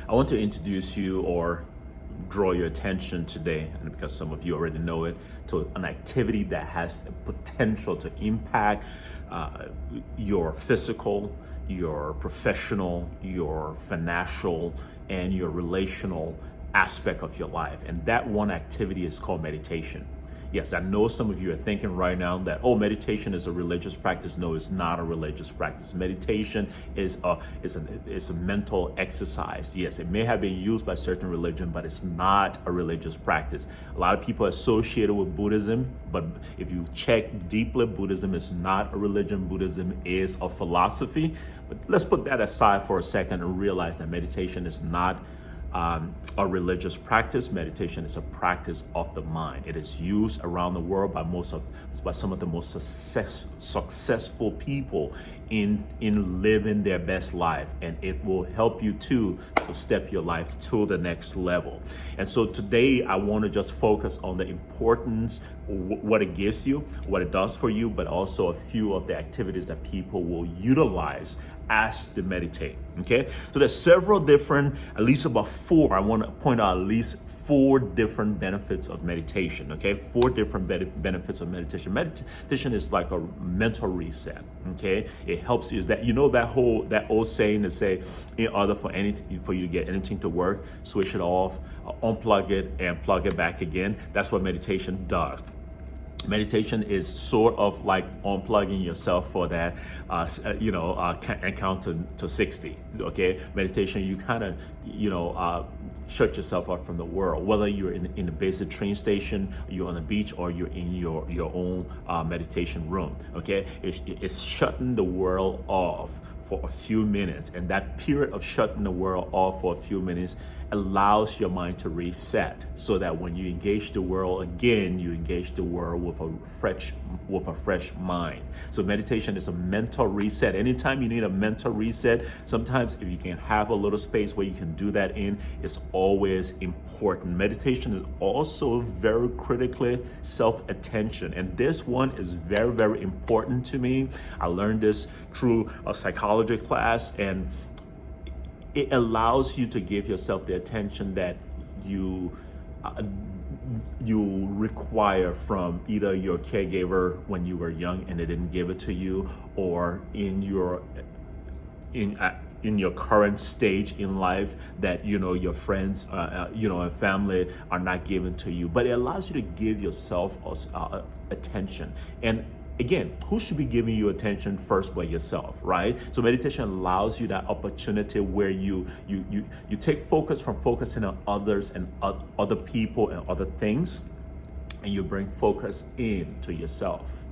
I want to introduce you or draw your attention today, and because some of you already know it, to an activity that has the potential to impact your physical, your professional, your financial, and your relational aspect of your life. And that one activity is called meditation. Yes, I know some of you are thinking right now that, oh, meditation is a religious practice. No, it's not a religious practice. Meditation is a mental exercise. Yes, it may have been used by certain religion, but it's not a religious practice. A lot of people associate it with Buddhism, but if you check deeply, Buddhism is not a religion. Buddhism is a philosophy. But let's put that aside for a second and realize that meditation is not a religious practice. Meditation is a practice of the mind. It is used around the world by some of the most successful people in living their best life, and it will help you to step your life to the next level. And so today I want to just focus on the importance, what it gives you, what it does for you, but also a few of the activities that people will utilize as they meditate. Okay, so there's several different, at least about four. I want to point out at least 4 different benefits of meditation. Okay, 4 different benefits of meditation. Meditation is like a mental reset. Okay, it helps you. Is that, you know, that old saying to say, in order for you to get anything to work, switch it off, unplug it, and plug it back again. That's what meditation does. Meditation is sort of like unplugging yourself for that, and count to 60. Okay, meditation, you kind of, shut yourself off from the world. Whether you're in the basic train station, you're on the beach, or you're in your own meditation room. Okay, it's shutting the world off for a few minutes, and that period of shutting the world off for a few minutes allows your mind to reset, so that when you engage the world again, you engage the world with a fresh mind. So meditation is a mental reset. Anytime you need a mental reset, sometimes if you can have a little space where you can do that in, it's always important. Meditation is also very critically self-attention, and this one is very, very important to me. I learned this through a psychology class, and it allows you to give yourself the attention that you require from either your caregiver when you were young and they didn't give it to you, or in your current stage in life that your friends and family are not giving to you. But it allows you to give yourself attention. And again, who should be giving you attention first but yourself, right? So meditation allows you that opportunity where you take focus from focusing on others and other people and other things, and you bring focus in to yourself.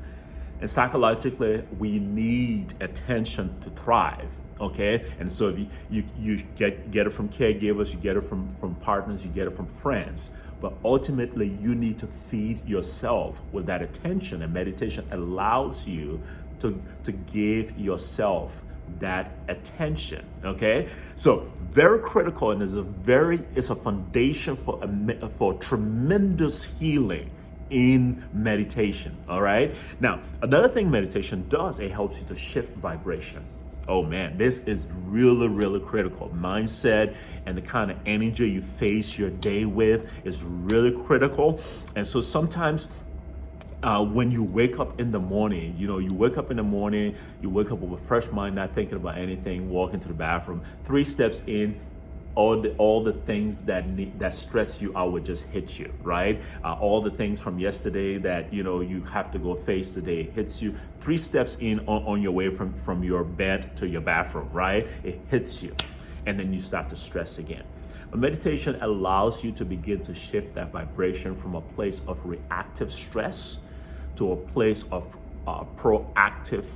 And psychologically, we need attention to thrive. Okay, and so if you get it from caregivers, you get it from partners, you get it from friends. But ultimately, you need to feed yourself with that attention, and meditation allows you to give yourself that attention. Okay, so very critical, and it's a foundation for tremendous healing in meditation. All right. Now, another thing meditation does, it helps you to shift vibration. Oh man, this is really, really critical. Mindset and the kind of energy you face your day with is really critical. And so sometimes when you wake up in the morning, you wake up with a fresh mind, not thinking about anything, walk into the bathroom, 3 steps in, all the things that stress you out would just hit you, right? All the things from yesterday that you have to go face today hits you. 3 steps in on your way from your bed to your bathroom, right? It hits you, and then you start to stress again. But meditation allows you to begin to shift that vibration from a place of reactive stress to a place of proactive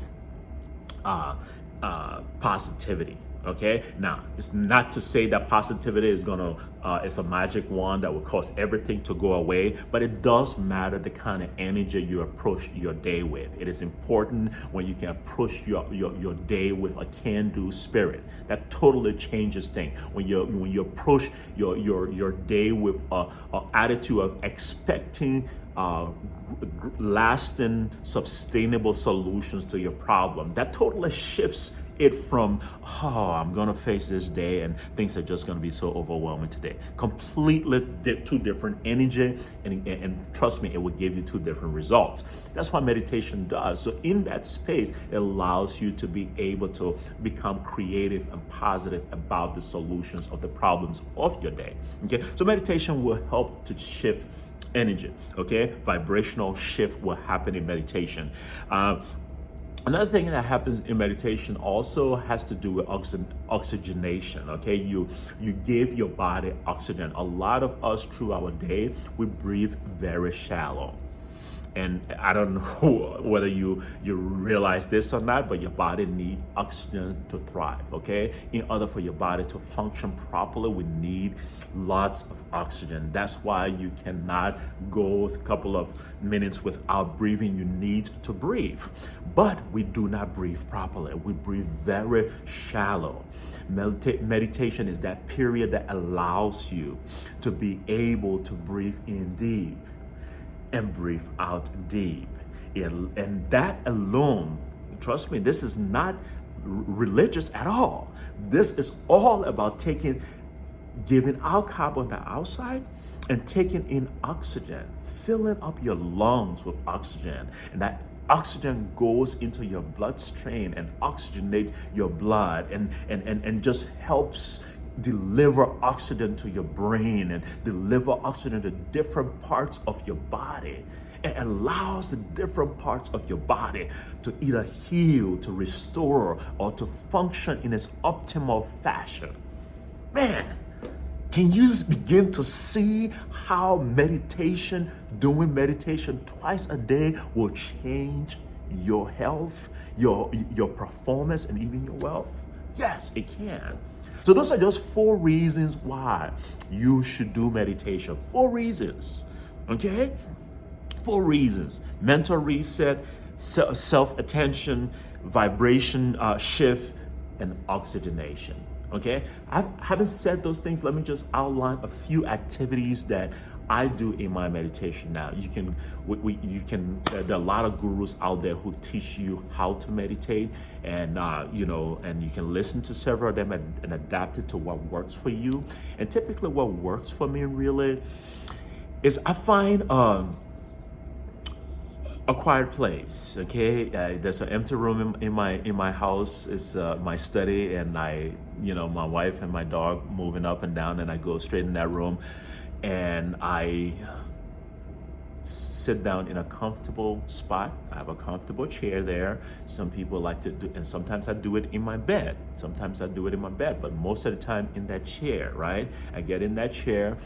positivity. Okay, now it's not to say that positivity is it's a magic wand that will cause everything to go away, but it does matter the kind of energy you approach your day with. It is important when you can approach your day with a can-do spirit. That totally changes things. When you approach your day with an attitude of expecting lasting, sustainable solutions to your problem, that totally shifts it from, oh, I'm going to face this day and things are just going to be so overwhelming today. Completely two different energy, and trust me, it will give you two different results. That's what meditation does. So in that space, it allows you to be able to become creative and positive about the solutions of the problems of your day. Okay, so meditation will help to shift energy. Okay, vibrational shift will happen in meditation. Another thing that happens in meditation also has to do with oxygenation. Okay, you give your body oxygen. A lot of us through our day, we breathe very shallow. And I don't know whether you realize this or not, but your body needs oxygen to thrive, okay? In order for your body to function properly, we need lots of oxygen. That's why you cannot go a couple of minutes without breathing. You need to breathe. But we do not breathe properly. We breathe very shallow. Meditation is that period that allows you to be able to breathe in deep and breathe out deep. And that alone, trust me, this is not religious at all. This is all about giving out carbon dioxide and taking in oxygen, filling up your lungs with oxygen. And that oxygen goes into your bloodstream and oxygenate your blood and just helps deliver oxygen to your brain and deliver oxygen to different parts of your body. It allows the different parts of your body to either heal, to restore, or to function in its optimal fashion. Man, can you begin to see how doing meditation twice a day will change your health, your performance, and even your wealth? Yes, it can. So those are just 4 reasons why you should do meditation. 4 reasons, okay? 4 reasons: mental reset, self-attention, vibration shift, and oxygenation, okay? Having said those things, let me just outline a few activities that I do in my meditation now. There are a lot of gurus out there who teach you how to meditate, and and you can listen to several of them and adapt it to what works for you. And typically what works for me really is I find a quiet place. Okay, there's an empty room in my house. It's my study, and my wife and my dog moving up and down, and I go straight in that room and I sit down in a comfortable spot. I have a comfortable chair there. Some people like to do, and sometimes I do it in my bed. But most of the time in that chair, right? I get in that chair,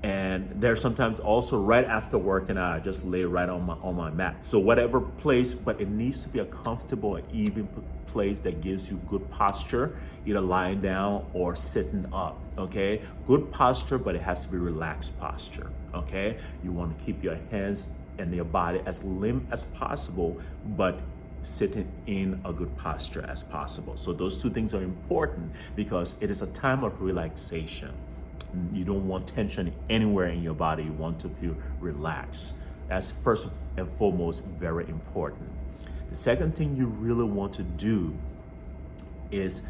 and there's sometimes also right after working out, I just lay right on my mat. So whatever place, but it needs to be a comfortable and even place that gives you good posture, either lying down or sitting up, okay? Good posture, but it has to be relaxed posture, okay? You want to keep your hands and your body as limp as possible, but sitting in a good posture as possible. So those 2 things are important because it is a time of relaxation. You don't want tension anywhere in your body. You want to feel relaxed. That's first and foremost very important. The second thing you really want to do is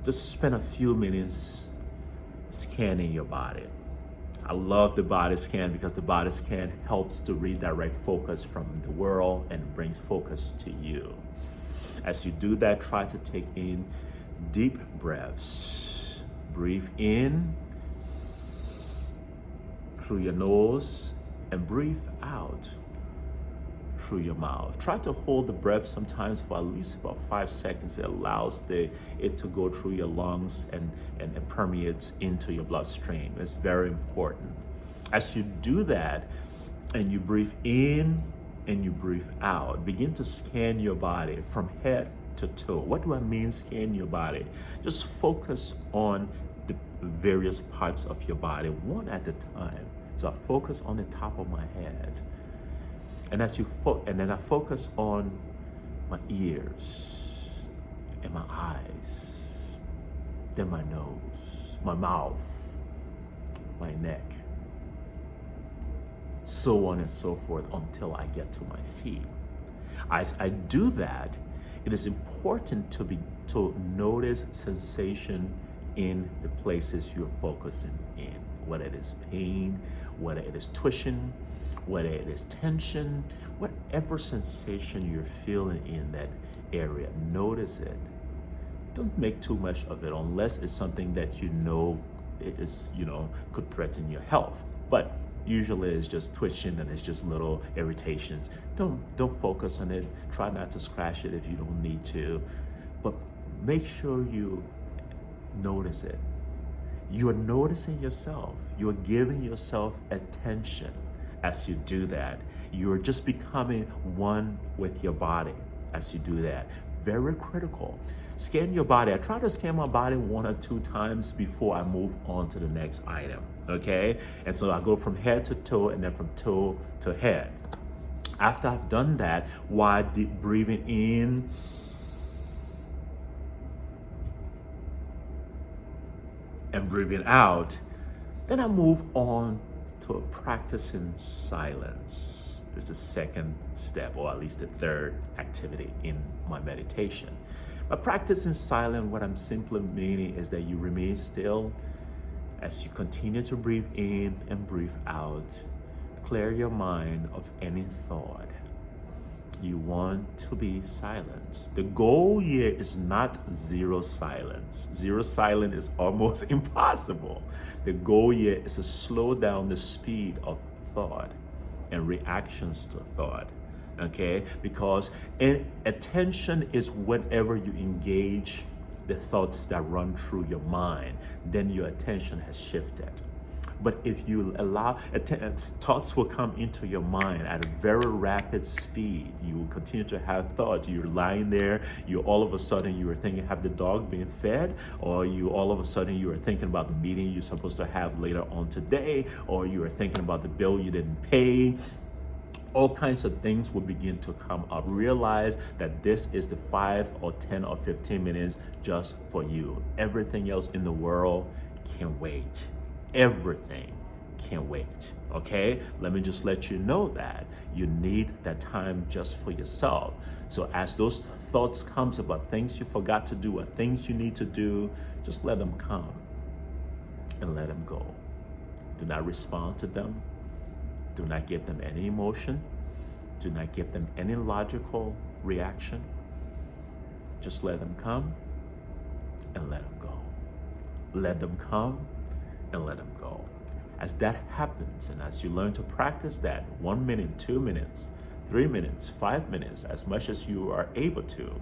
just spend a few minutes scanning your body. I love the body scan because the body scan helps to redirect focus from the world and brings focus to you. As you do that, try to take in deep breaths. Breathe in through your nose and breathe out through your mouth. Try to hold the breath sometimes for at least about 5 seconds. It allows it to go through your lungs and permeates into your bloodstream. It's very important. As you do that and you breathe in and you breathe out, begin to scan your body from head to toe. What do I mean scan your body? Just focus on the various parts of your body, one at a time. So I focus on the top of my head, and then I focus on my ears and my eyes, then my nose, my mouth, my neck, so on and so forth until I get to my feet. As I do that, it is important to notice sensation in the places you're focusing in, whether it is pain, whether it is twitching, whether it is tension, whatever sensation you're feeling in that area, notice it. Don't make too much of it unless it's something that you know is, could threaten your health. But usually it's just twitching and it's just little irritations. Don't focus on it. Try not to scratch it if you don't need to. But make sure you notice it. You are noticing yourself. You are giving yourself attention as you do that. You're just becoming one with your body as you do that. Very critical. Scan your body. I try to scan my body 1 or 2 times before I move on to the next item, okay? And so I go from head to toe and then from toe to head. After I've done that, while deep breathing in, and breathing out, then I move on to practicing silence. It's the second step, or at least the third activity in my meditation. By practicing silence, what I'm simply meaning is that you remain still as you continue to breathe in and breathe out. Clear your mind of any thought. You want to be silent. The goal here is not zero silence. Zero silence is almost impossible. The goal here is to slow down the speed of thought and reactions to thought, okay? Because attention is whenever you engage the thoughts that run through your mind, then your attention has shifted. But if you allow, thoughts will come into your mind at a very rapid speed. You will continue to have thoughts. You're lying there, you all of a sudden you are thinking, have the dog been fed? Or you all of a sudden you are thinking about the meeting you're supposed to have later on today, or you are thinking about the bill you didn't pay. All kinds of things will begin to come up. Realize that this is the 5 or 10 or 15 minutes just for you. Everything else in the world can wait. Everything can wait, okay? Let me just let you know that you need that time just for yourself. So as those thoughts comes about things you forgot to do or things you need to do, just let them come and let them go. Do not respond to them. Do not give them any emotion. Do not give them any logical reaction. Just let them come and let them go. Let them come and let them go. As that happens, and as you learn to practice that 1 minute, 2 minutes, 3 minutes, 5 minutes, as much as you are able to,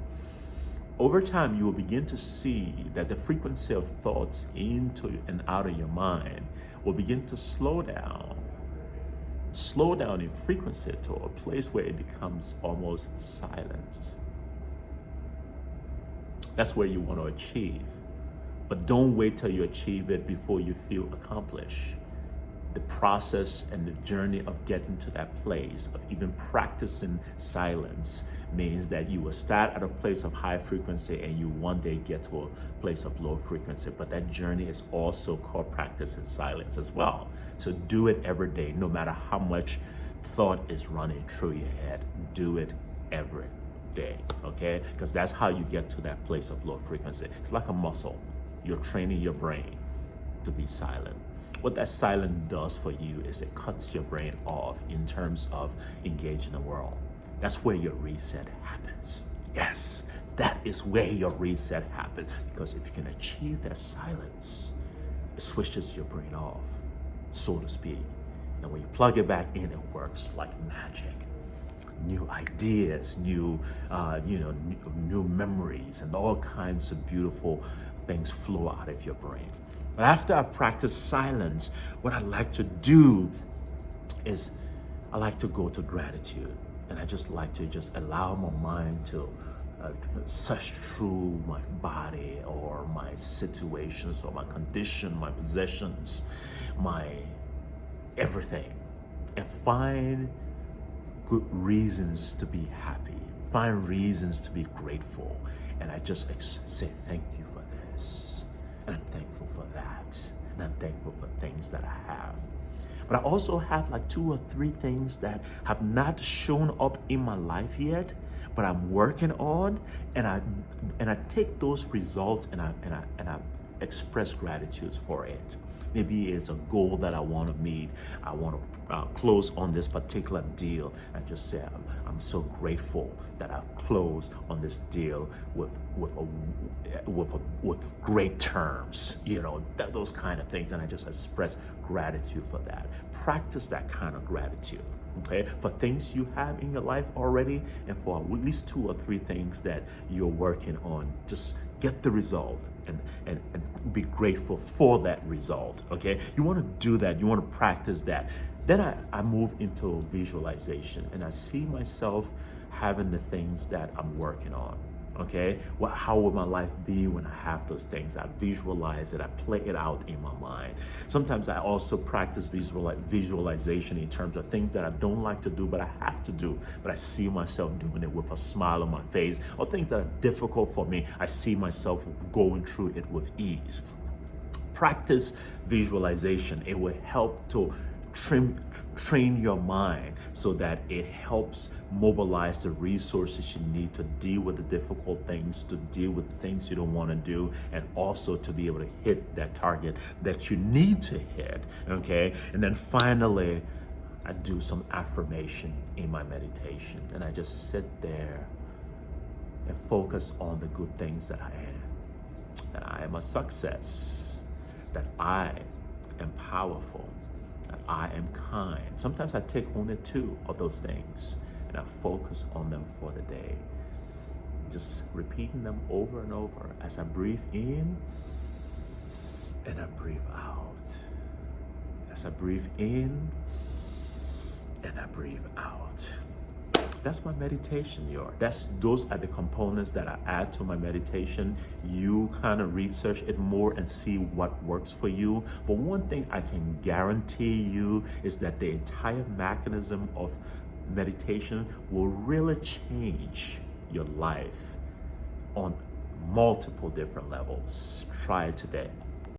over time you will begin to see that the frequency of thoughts into and out of your mind will begin to slow down in frequency to a place where it becomes almost silence. That's where you want to achieve. But don't wait till you achieve it before you feel accomplished. The process and the journey of getting to that place, of even practicing silence, means that you will start at a place of high frequency and you one day get to a place of low frequency. But that journey is also called practicing silence as well. So do it every day, no matter how much thought is running through your head. Do it every day, okay? Because that's how you get to that place of low frequency. It's like a muscle. You're training your brain to be silent. What that silence does for you is it cuts your brain off in terms of engaging the world. That's where your reset happens. Yes, that is where your reset happens. Because if you can achieve that silence, it switches your brain off, so to speak. And when you plug it back in, it works like magic. New ideas, new memories, and all kinds of beautiful things flow out of your brain. But after I've practiced silence, what I like to do is I like to go to gratitude. And I just like to just allow my mind to search through my body or my situations or my condition, my possessions, my everything, and find good reasons to be happy, find reasons to be grateful. And I just say thank you for this, and I'm thankful for that, and I'm thankful for things that I have. But I also have like 2 or 3 things that have not shown up in my life yet, but I'm working on, and I take those results and I express gratitude for it. Maybe it's a goal that I want to meet. I want to close on this particular deal, and just say I'm so grateful that I've closed on this deal with great terms. Those kind of things, and I just express gratitude for that. Practice that kind of gratitude. Okay, for things you have in your life already, and for at least 2 or 3 things that you're working on. Just get the result and be grateful for that result. Okay, you want to do that, you want to practice that. Then I move into visualization, and I see myself having the things that I'm working on. Okay, how will my life be when I have those things? I visualize it, I play it out in my mind. Sometimes I also practice visualization in terms of things that I don't like to do, but I have to do. But I see myself doing it with a smile on my face, or things that are difficult for me, I see myself going through it with ease. Practice visualization. It will help to train your mind so that it helps mobilize the resources you need to deal with the difficult things, to deal with the things you don't want to do, and also to be able to hit that target that you need to hit. Okay, and then finally, I do some affirmation in my meditation, and I just sit there and focus on the good things that I am a success, that I am powerful, that I am kind. Sometimes I take only 2 of those things and I focus on them for the day. Just repeating them over and over as I breathe in and I breathe out. As I breathe in and I breathe out. That's my meditation, those are the components that I add to my meditation. You kind of research it more and see what works for you. But one thing I can guarantee you is that the entire mechanism of meditation will really change your life on multiple different levels. Try it today.